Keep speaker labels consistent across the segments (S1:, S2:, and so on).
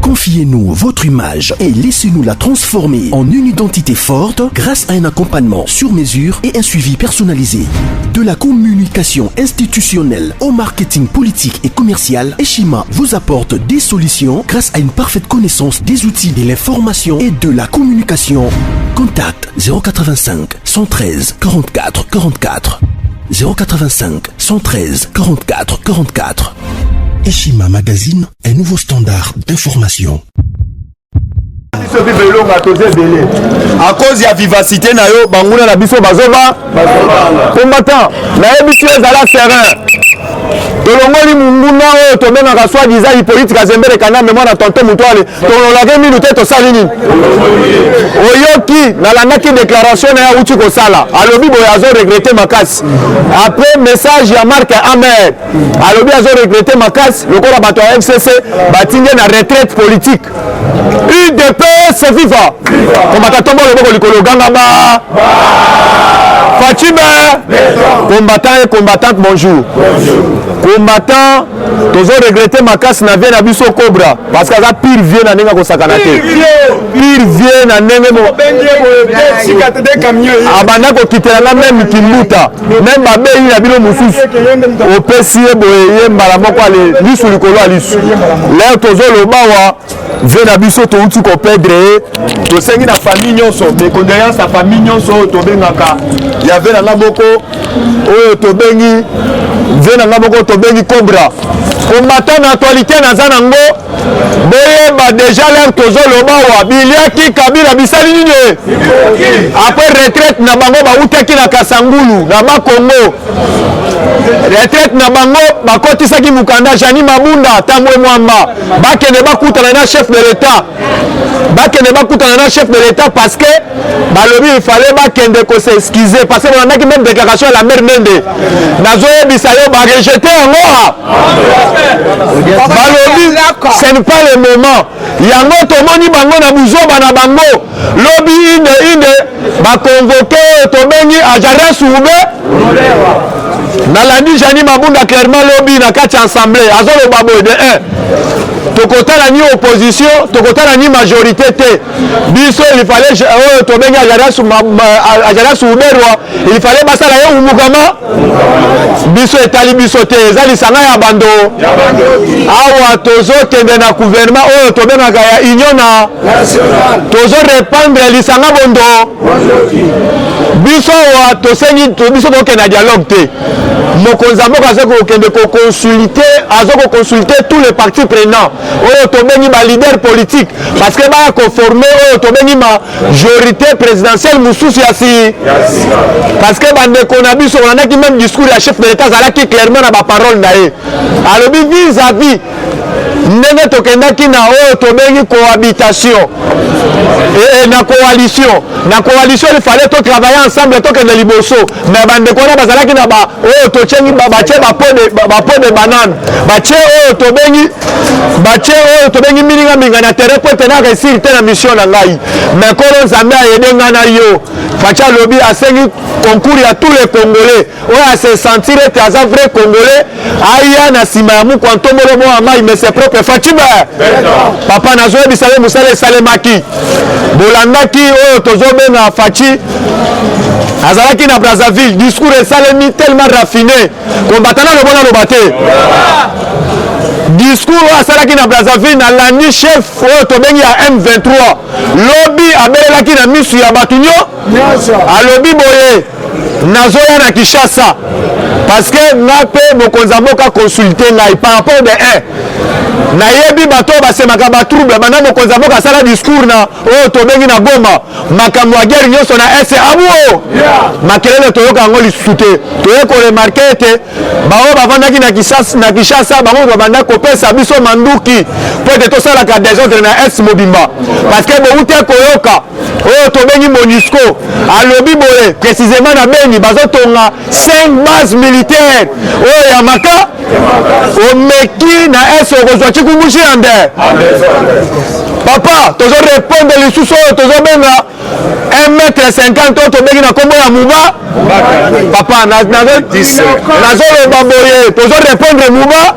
S1: Confiez-nous votre image et laissez-nous la transformer en une identité forte grâce à un accompagnement sur mesure et un suivi personnalisé. De la communication institutionnelle au marketing politique et commercial, Eshima vous apporte des solutions grâce à une parfaite connaissance des outils de l'information et de la communication. Contact 085 113 44 44 085 113 44 44. Eshima Magazine, un nouveau standard d'information.
S2: À cause de la vivacité, Bangouna na biso bazoba combattant na ebiso ezala serein. Tolongoli munguna oyo tobenga soi-disant politique azembele kana mémoire na tonton Mutuale tololage minute to salini oyoki nalandaki déclaration na ya uti kosala alobi boye azo regretter makasi après message ya Marc Ahmed alobi azo regretter makasi lokola bato ya FCC batinge na retraite politique UDPS viva komata tombo loboko likolo ganga ba Fatima combattant et combattante bonjour. Combattant toujours regretter makasi na vie na biso Cobra parce que ça pire vie na nenga ko sakana te pire vie na nenga mo abana ko kitela même kimuta même ba beyi na bino mususu opesi boye mbala moko ale lisu likolo alisu là toujours le bawa vie na biso to uti ko perdre to sengi na famille nyonso de condoléances à famille nyonso to bengaka ya ve na ngaboko oyo to bengi ve na ngaboko to bengi Cobra combattant na actualité na zanango boyeba déjà l'air tozo loba wa biliaki Kabila bisali nini après retraite na bango ba utaki na Kasangulu na ba Congo retraite na bango bakotisaki mukanda Jani Mabunda Tambwe Mwamba bakende bakutana na chef de l'état parce que balobi il fallait bakende ko s'excuser parce que on a même déclaration à la mère Mende nazo bisayo ba rejeter ngora balobi ce n'est pas le moment yango tomoni bango na buzoba na bango lobi ine ba convoquer to bengi Ajara Soube nalandi Jani Mabunda clairement lobi na kati assemblée azolo babo de 1 tokotala ni opposition tokotala ni majorité te biso il fallait to bengi Ajara Soube il fallait basala yo umukama biso etali biso te ezali sanga ya bando awa tozo kende na gouvernement oyo to bengaka ya union nationale tozo répandre lisanga bondo biso wa tosengi biso tokende na dialogue te mokonzi moko azoko kende ko consulter tous les partis prenants oyo to bengi ba leader politique parce que ba conformer oyo to bengi majorité présidentielle mususu ya si parce que bandeko na biso on a qui même discours ya chef de l'état zalaki clairement na ba parole na ye alobi vis-à-vis ndenge tokendaki na oyo tobengi cohabitation et na coalition il fallait to travailler ensemble tokende liboso mais bandeko na bazalaki na ba oyo tochengi batie ba pot de banane batie oyo tobengi mininga minga na terrain po tena réussir te na mission na ngai mais kolo nzambe ayede nga na yo facha lobi asengi concours ya tous les Congolais oyo se sentir ete aza vrai Congolais aya na nsima ya mukwanto molomo amai mais c'est propre Fatima papa nazoyebisa ye mosala esalemaki bolandaki oyo tozobenga Fachi azalaki na Brazzaville discours esalemi tellement raffiné kombatana lobona loba te discours oyo asalaki na Brazzaville nalandi chef oyo tobengi ya M23 lobi abelelaki na misu ya bato alobi boye nazoya na Kinshasa parce que nga pe mokonzi mboka consulter ngai par rapport de 1 nayebi bato basemaka batrouble bana mokonzi mboka asala discours na oyo tobengi na Goma makambo ya guerre nyonso na ese abuo makelele toyoka yango lisusu te toye koremarke ete bao bavandaki na Kinshasa bango babanda kopesa biso manduki po ete tosalaka désordre na es mobimba parce que bouti koyoka oyo tobengi MONUSCO alobi boye précisément na Beni bazotonga 5 bases militaires oyo ya maka omeki na es okozwa chikungushi ande papa tozo répondre lisusu oyo tozobenga 1m50 tobengi na kombo ya Muba papa nazoloba boye tozo répondre Muba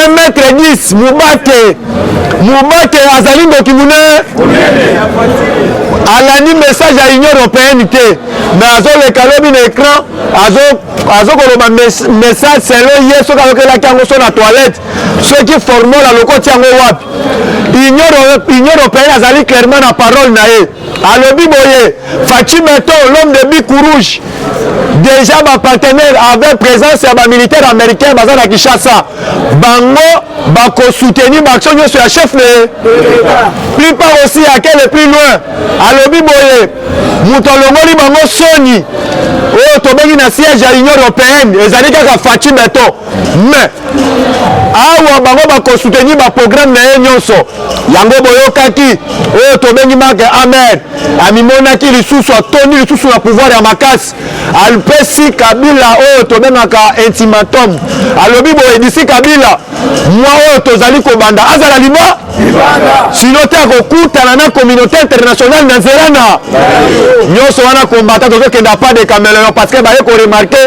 S2: 1m10 Mubake azali ndoki munene alandi message ya Union européenne te mais azoleka lobi na écran azokoloba message selon ye soki azokelaki yango so na toilette soki formole alokoti yango wapi Union européenne azali clairement na parole na ye alobi boye Fachi Beton l'homme de bic rouge déjà bapartenaire avec présence ya bamilitaire américain baza na Kinshasa bango bakosoutenir baaction nyonso ya chef de plupart aussi akele plus loin alobi boye moto alongoli bango soni oyo tobengi na siège ya Union européenne ezali kaka Fachi Beton mais awa bango bakosoutenir baprogramme na ye nyonso yango boyokaki oyo tobengi Mark Amer amimonaki lisusu atoni lisusu na pouvoir ya makasi alpesi Kabila oyo tobengaka ultimatum alobi boye d'ici Kabila mwa oyo tozali kobanda azala liba sino te akokutana na communauté internationale na nzela na nyonso wana kombata tozokenda pas de caméléon parce que baye koremarke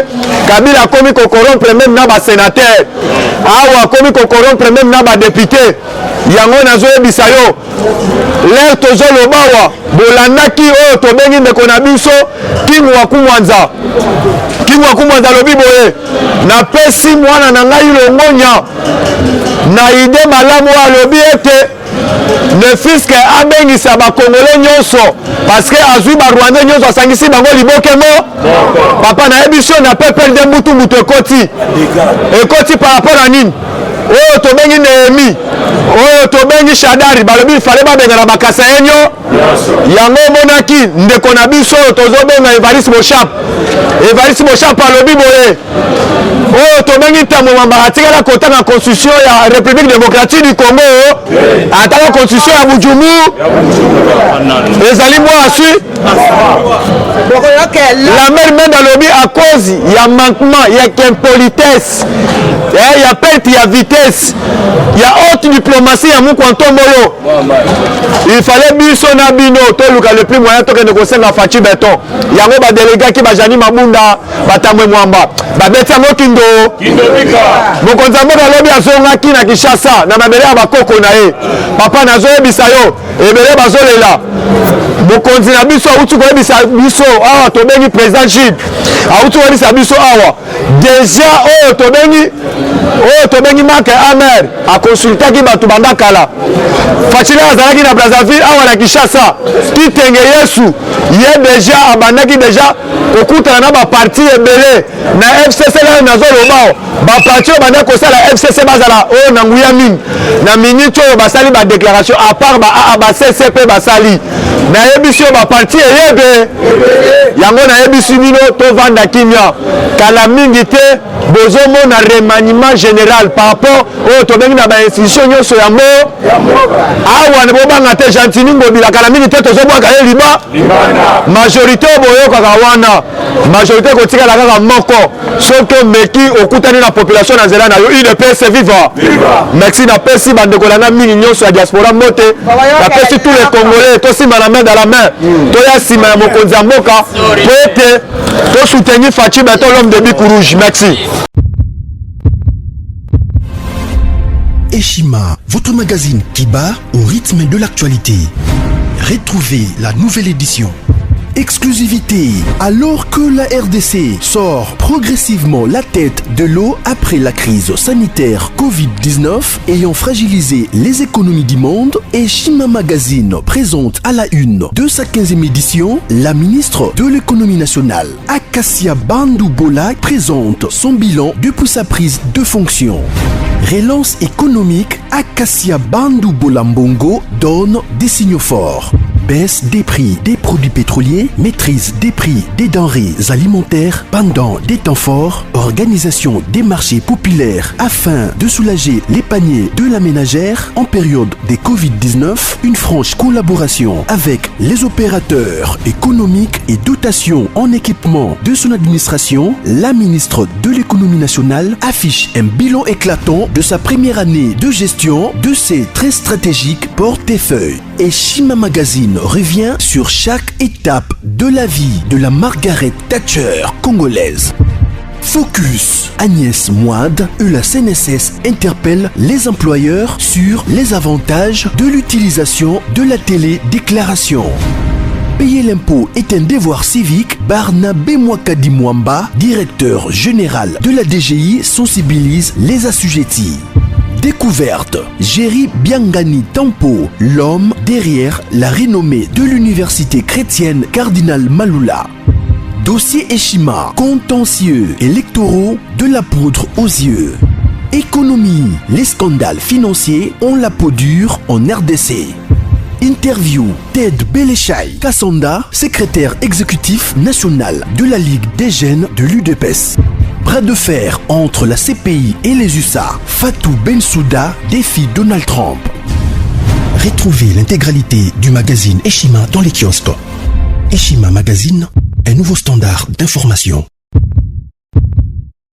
S2: Kabila akomi kokorompre même na basénateur awa akomi kokorompre même na badepute yango nazoyebisa yo lere tozoloba awa bolandaki oyo tobengi ndeko na biso King Wakumwanza alobi boye napesi mwana na ngai longonya na ide malamu alobi ete ne fiske abengisa bakongole nyonso parce que azwi barwandais nyonso asangisi bango libokemo papa nayebi so na pepelde mbutu ekoti par rapport à nini oyo tobengi Nehemi oyo tobengi Shadari balobi fale babengana bakasa yenyo yango omonaki ndeko na biso oyo tozobenga Evariste Boshap alobi boye oyo tobengi ntambo mamba atikala kotanga constitution ya République démocratique du Congo ataka constitution ya Bujumu ezali mwa asui la mère mende alobi à cause ya manquement ya qu'impolitesse ya perte ya vitesse ya haute diplomatie ya mukwantomboyo il fallait biso na bino toluka le plus moyen tokende kosenga Fachi Beton yango badelegaki bajani mabunda batamwe mwamba babeti yango kindo mokonzi mboka alobi azongaki na Kinshasa na mabele ya bakoko na ye papa nazoyebisa yo ebele bazolela mokonzi na biso auti koyebisa biso awa tobengi président Gilles auti koyebisa biso awa déjà oyo tobengi Mark Amer akonsultaki bato banda kala Fachi azalaki na Brazzaville awa na Kinshasa kitenge Yesu ye déjà abandaki déjà kokutana na baparti ebele na FCC la nazoloba baparti oyo banda kosala FCC bazala oyo na nguya mingi na minute oyo basali badéclaration à part ba CCP basali nayebisi oyo baparti eyebe yango nayebisi bino tovanda kimia kala mingi te bozomona remaniement général par rapport oyo tobengi na bainstitution nyonso ya awa ne bobanga te Gentini Ngobila kala mingi te tozobwaka ye liba majorité boyokaka wana majorité kotikala kaka moko soki omeki okutani na population na nzela na yo UDPS viva merci napesi bandeko na nga mingi nyonso ya diaspora mbote napesi tous les Congolais tosimba la main dans la main toya nsima ya mokonzi ya mboka po ete tosoutenir Fachi Beton l'homme de bic rouge merci.
S1: Eshima, votre magazine qui bat au rythme de l'actualité. Retrouvez la nouvelle édition. Exclusivité, alors que la RDC sort progressivement la tête de l'eau après la crise sanitaire Covid-19 ayant fragilisé les économies du monde, Eshima Magazine présente à la une de sa 15e édition la ministre de l'économie nationale, Acacia Bandou Bola, présente son bilan depuis sa prise de fonction. Relance économique, Acacia Bandou Bola Mbongo donne des signaux forts. Baisse des prix des produits pétroliers, maîtrise des prix des denrées alimentaires pendant des temps forts, organisation des marchés populaires afin de soulager les paniers de la ménagère en période de Covid-19, une franche collaboration avec les opérateurs économiques et dotation en équipement de son administration, la ministre de l'économie nationale affiche un bilan éclatant de sa première année de gestion gestion de ces très stratégiques portefeuilles. Eshima Magazine revient sur chaque étape de la vie de la Margaret Thatcher congolaise. Focus. Agnès Moide et la CNSS interpellent les employeurs sur les avantages de l'utilisation de la télédéclaration. Payer l'impôt est un devoir civique. Barnabé Mwakadi Mwamba, directeur général de la DGI, sensibilise les assujettis. Découverte. Jerry Biangani Tampo, l'homme derrière la renommée de l'université chrétienne Cardinal Malula. Dossier Eshima, contentieux électoraux, de la poudre aux yeux. Économie, les scandales financiers ont la peau dure en RDC. Interview, Ted Belechai Kassonda, secrétaire exécutif national de la Ligue des jeunes de l'UDPS. Bras de fer entre la CPI et les USA. Fatou Bensouda défie Donald Trump. Retrouvez l'intégralité du magazine Eshima dans les kiosques. Eshima Magazine, un nouveau standard d'information.